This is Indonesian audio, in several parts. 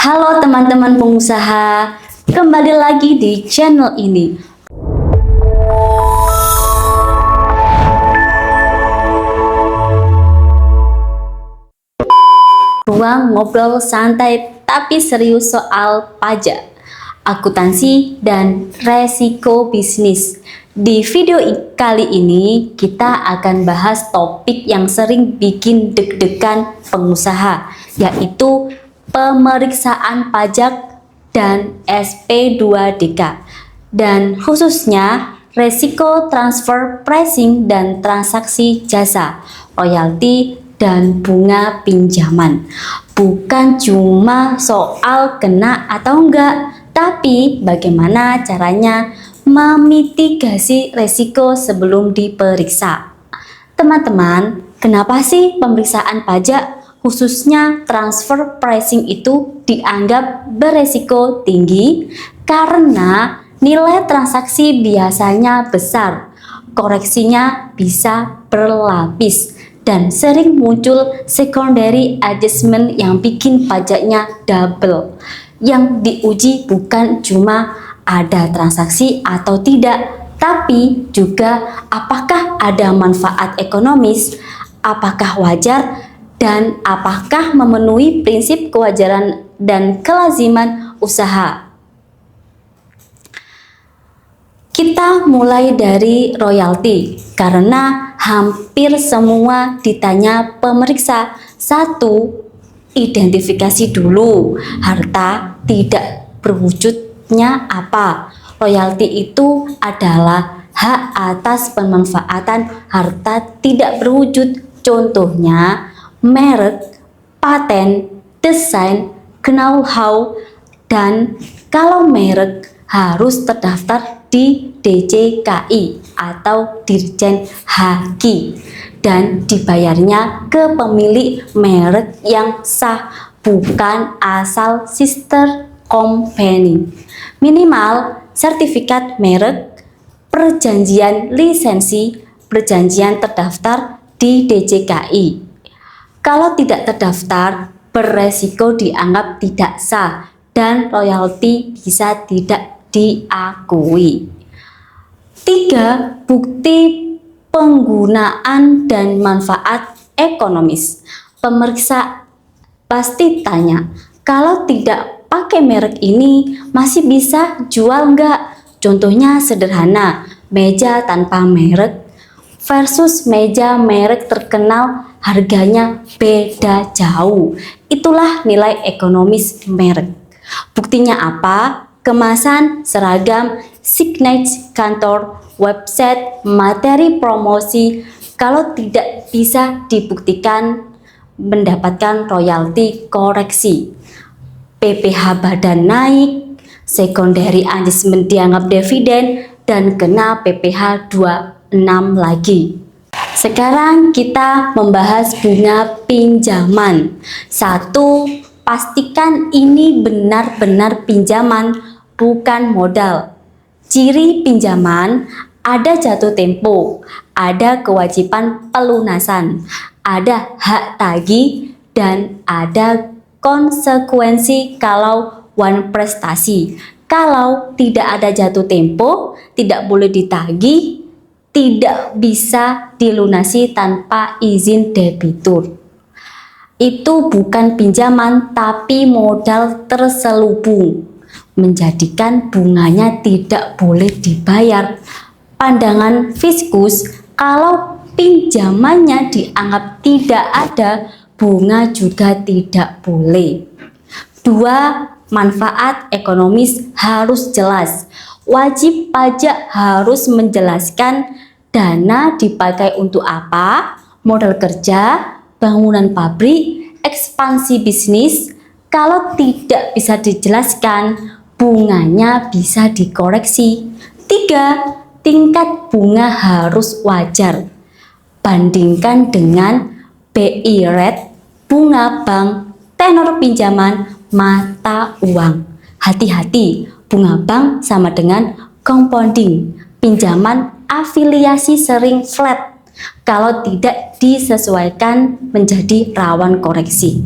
Halo teman-teman pengusaha, kembali lagi di channel ini. Ruang ngobrol santai tapi serius soal pajak, akuntansi, dan resiko bisnis. Di video kali ini kita akan bahas topik yang sering bikin deg-degan pengusaha, yaitu pemeriksaan pajak dan SP2DK, dan khususnya resiko transfer pricing dan transaksi jasa, royalti, dan bunga pinjaman. Bukan cuma soal kena atau enggak, tapi bagaimana caranya memitigasi resiko sebelum diperiksa. Teman-teman, kenapa sih pemeriksaan pajak khususnya transfer pricing itu dianggap beresiko tinggi? Karena nilai transaksi biasanya besar, koreksinya bisa berlapis, dan sering muncul secondary adjustment yang bikin pajaknya double. Yang diuji bukan cuma ada transaksi atau tidak, tapi juga apakah ada manfaat ekonomis, apakah wajar, dan apakah memenuhi prinsip kewajaran dan kelaziman usaha. Kita mulai dari royalti, karena hampir semua ditanya pemeriksa. Satu, identifikasi dulu harta tidak berwujudnya apa. Royalti itu adalah hak atas pemanfaatan harta tidak berwujud. Contohnya merek, paten, desain, know-how, dan kalau merek harus terdaftar di DJKI atau Dirjen Haki dan dibayarnya ke pemilik merek yang sah, bukan asal sister company. Minimal sertifikat merek, perjanjian lisensi, perjanjian terdaftar di DJKI. Kalau tidak terdaftar, beresiko dianggap tidak sah dan royalti bisa tidak diakui. 3. Bukti penggunaan dan manfaat ekonomis. Pemeriksa pasti tanya, kalau tidak pakai merek ini masih bisa jual nggak? Contohnya sederhana, meja tanpa merek versus meja merek terkenal, harganya beda jauh. Itulah nilai ekonomis merek. Buktinya apa? Kemasan, seragam, signage kantor, website, materi promosi. Kalau tidak bisa dibuktikan, mendapatkan royalti koreksi. PPh badan naik, secondary adjustment dianggap dividen, dan kena PPh 26 lagi. Sekarang kita membahas bunga pinjaman. 1. Pastikan ini benar-benar pinjaman, bukan modal. Ciri pinjaman: ada jatuh tempo, ada kewajiban pelunasan, ada hak tagih, dan ada konsekuensi kalau one prestasi. Kalau tidak ada jatuh tempo, tidak boleh ditagih, tidak bisa dilunasi tanpa izin debitur. Itu bukan pinjaman tapi modal terselubung, menjadikan bunganya tidak boleh dibayar. Pandangan fiskus, kalau pinjamannya dianggap tidak ada, bunga juga tidak boleh. 2. Manfaat ekonomis harus jelas. Wajib pajak harus menjelaskan dana dipakai untuk apa, modal kerja, bangunan pabrik, ekspansi bisnis. Kalau tidak bisa dijelaskan, bunganya bisa dikoreksi. 3. Tingkat bunga harus wajar. Bandingkan dengan BI rate, bunga bank, tenor pinjaman, mata uang. Hati-hati, bunga bank sama dengan compounding. Pinjaman afiliasi sering flat. Kalau tidak disesuaikan menjadi rawan koreksi.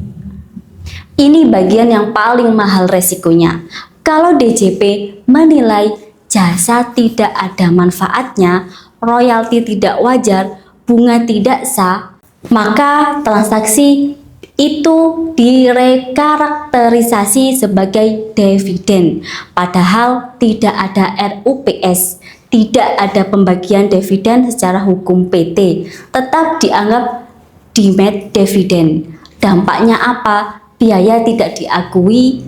Ini bagian yang paling mahal resikonya. Kalau DJP menilai jasa tidak ada manfaatnya, royalti tidak wajar, bunga tidak sah, maka transaksi itu direkarakterisasi sebagai dividen. Padahal tidak ada RUPS, tidak ada pembagian dividen secara hukum PT, tetap dianggap demat dividen. Dampaknya apa? Biaya tidak diakui,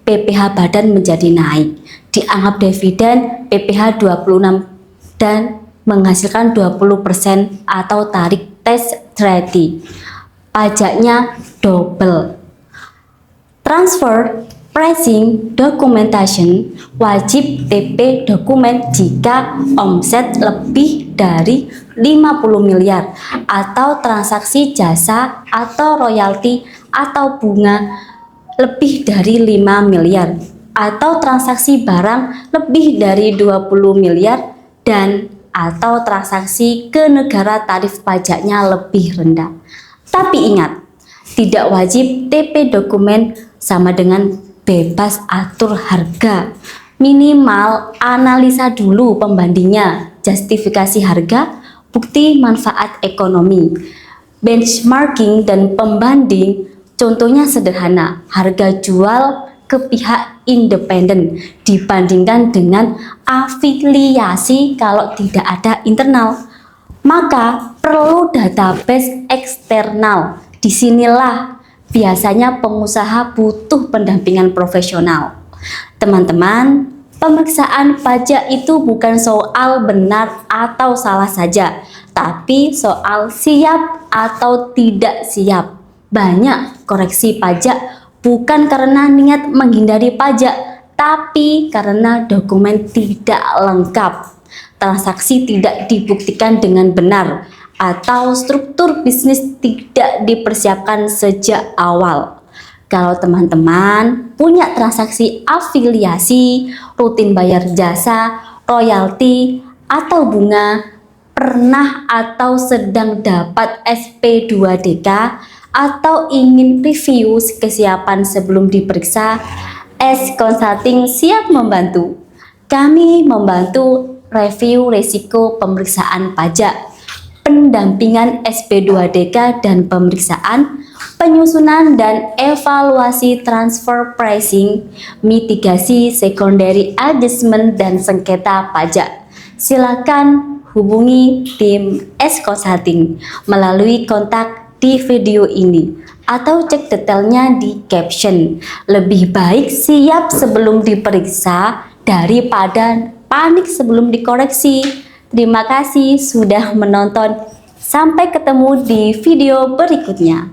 PPh badan menjadi naik. Dianggap dividen, PPh 26 dan menghasilkan 20% atau tarik tax treaty. Pajaknya double. Transfer pricing documentation wajib TP dokumen jika omset lebih dari 50 miliar atau transaksi jasa atau royalti atau bunga lebih dari 5 miliar atau transaksi barang lebih dari 20 miliar dan atau transaksi ke negara tarif pajaknya lebih rendah. Tapi ingat, tidak wajib TP dokumen sama dengan bebas atur harga. Minimal analisa dulu pembandingnya, justifikasi harga, bukti manfaat ekonomi, benchmarking dan pembanding. Contohnya sederhana, harga jual ke pihak independen dibandingkan dengan afiliasi kalau tidak ada internal. Maka perlu database eksternal. Disinilah biasanya pengusaha butuh pendampingan profesional. Teman-teman, pemeriksaan pajak itu bukan soal benar atau salah saja, tapi soal siap atau tidak siap. Banyak koreksi pajak bukan karena niat menghindari pajak, tapi karena dokumen tidak lengkap, transaksi tidak dibuktikan dengan benar, atau struktur bisnis tidak dipersiapkan sejak awal. Kalau teman-teman punya transaksi afiliasi, rutin bayar jasa, royalti, atau bunga, pernah atau sedang dapat SP2DK, atau ingin review kesiapan sebelum diperiksa, S Consulting siap membantu. Kami membantu review risiko pemeriksaan pajak, pendampingan SP2DK dan pemeriksaan, penyusunan dan evaluasi transfer pricing, mitigasi secondary adjustment dan sengketa pajak. Silakan hubungi tim S Consulting melalui kontak di video ini atau cek detailnya di caption. Lebih baik siap sebelum diperiksa daripada panik sebelum dikoreksi. Terima kasih sudah menonton. Sampai ketemu di video berikutnya.